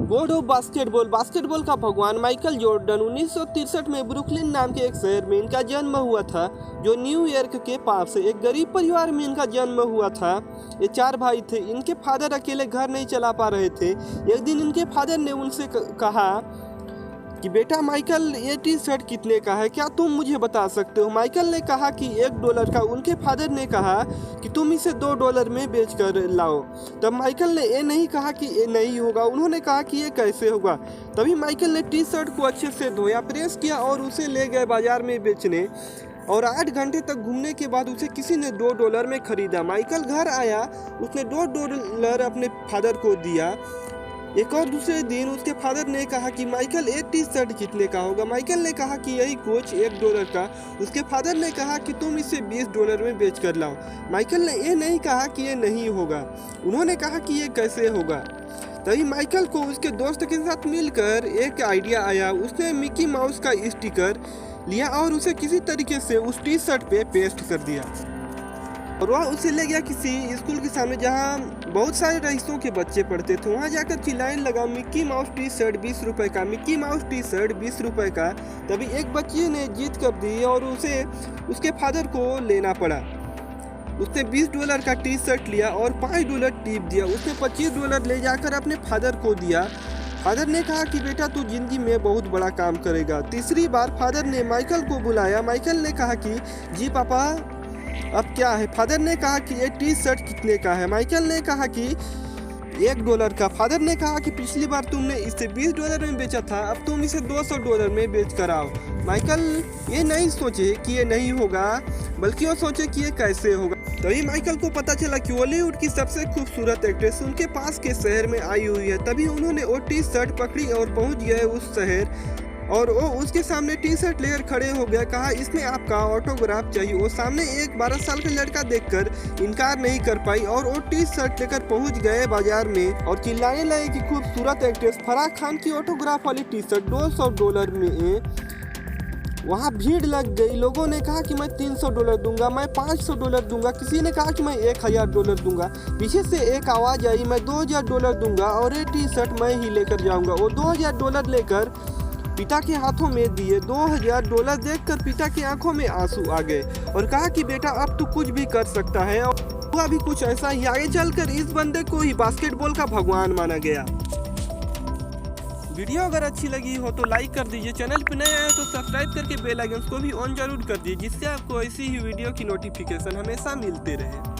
God of basketball, basketball का भगवान Michael Jordan 1963 में ब्रुकलिन नाम के एक शहर में इनका जन्म हुआ था, जो न्यूयॉर्क के पास है। एक गरीब परिवार में इनका जन्म हुआ था। ये 4 भाई थे। इनके फादर अकेले घर नहीं चला पा रहे थे। एक दिन इनके फादर ने उनसे कहा कि बेटा माइकल, ये टी शर्ट कितने का है, क्या तुम मुझे बता सकते हो? माइकल ने कहा कि $1 का। उनके फादर ने कहा कि तुम इसे $2 में बेच कर लाओ। तब माइकल ने ये नहीं कहा कि ये नहीं होगा। उन्होंने कहा कि ये कैसे होगा। तभी माइकल ने टी शर्ट को अच्छे से धोया, प्रेस किया और उसे ले गए बाजार में बेचने। और 8 घंटे तक घूमने के बाद उसे किसी ने $2 में खरीदा। माइकल घर आया, उसने $2 अपने फादर को दिया। एक और दूसरे दिन उसके फादर ने कहा कि माइकल, एक टी शर्ट कितने का होगा? माइकल ने कहा कि यही कुछ $1 का। उसके फादर ने कहा कि तुम इसे $20 में बेच कर लाओ। माइकल ने यह नहीं कहा कि ये नहीं होगा। उन्होंने कहा कि ये कैसे होगा। तभी माइकल को उसके दोस्त के साथ मिलकर एक आइडिया आया। उसने मिकी माउस का स्टिकर लिया और उसे किसी तरीके से उस टी शर्ट पे पेस्ट कर दिया और वह उसे ले गया किसी स्कूल के सामने, जहां बहुत सारे रईसों के बच्चे पढ़ते थे। वहां जाकर चिल्लाने लगा, मिक्की माउस टी शर्ट $20 का, मिक्की माउस टी शर्ट $20 का। तभी एक बच्चे ने जीत कर दी और उसे उसके फादर को लेना पड़ा। उसने $20 का टी शर्ट लिया और $5 टिप दिया। उसने $25 ले जाकर अपने फादर को दिया। फादर ने कहा कि बेटा, तू जिंदगी में बहुत बड़ा काम करेगा। तीसरी बार फादर ने माइकल को बुलाया। माइकल ने कहा कि जी पापा, अब क्या है? फादर ने कहा कि ये टी शर्ट कितने का है? माइकल ने कहा कि $1 का। फादर ने कहा कि पिछली बार तुमने इसे $20 में बेचा था, अब तुम इसे $200 में बेच कर आओ। माइकल ये नहीं सोचे कि ये नहीं होगा, बल्कि वो सोचे कि ये कैसे होगा। तभी माइकल को पता चला कि बॉलीवुड की सबसे खूबसूरत एक्ट्रेस उनके पास के शहर में आई हुई है। तभी उन्होंने वो टी शर्ट पकड़ी और पहुंच गए उस शहर, और वो उसके सामने टी शर्ट लेकर खड़े हो गया। कहा, इसमें आपका ऑटोग्राफ चाहिए। वो सामने एक 12 साल का लड़का देखकर इनकार नहीं कर पाई और वो टी शर्ट लेकर पहुंच गए बाजार में और चिल्लाने लगे कि खूबसूरत एक्ट्रेस फराह खान की ऑटोग्राफ वाली टी शर्ट $200 में। वहाँ भीड़ लग गई। लोगों ने कहा कि मैं $300 दूंगा, मैं $500 दूंगा। किसी ने कहा कि मैं $1000 दूंगा। पीछे से एक आवाज़ आई, मैं $2000 दूंगा और ये टी शर्ट मैं ही लेकर जाऊंगा। वो $2000 लेकर पिता के हाथों में दिए। $2000 देखकर पिता की आंखों में आंसू आ गए और कहा कि बेटा, अब तू कुछ भी कर सकता है। और हुआ भी कुछ ऐसा ही। आगे चलकर इस बंदे को ही बास्केटबॉल का भगवान माना गया। वीडियो अगर अच्छी लगी हो तो लाइक कर दीजिए। चैनल पर नए आए तो सब्सक्राइब करके बेल आइकन को भी ऑन जरूर कर दीजिए, जिससे आपको ऐसी ही वीडियो की नोटिफिकेशन हमेशा मिलते रहे।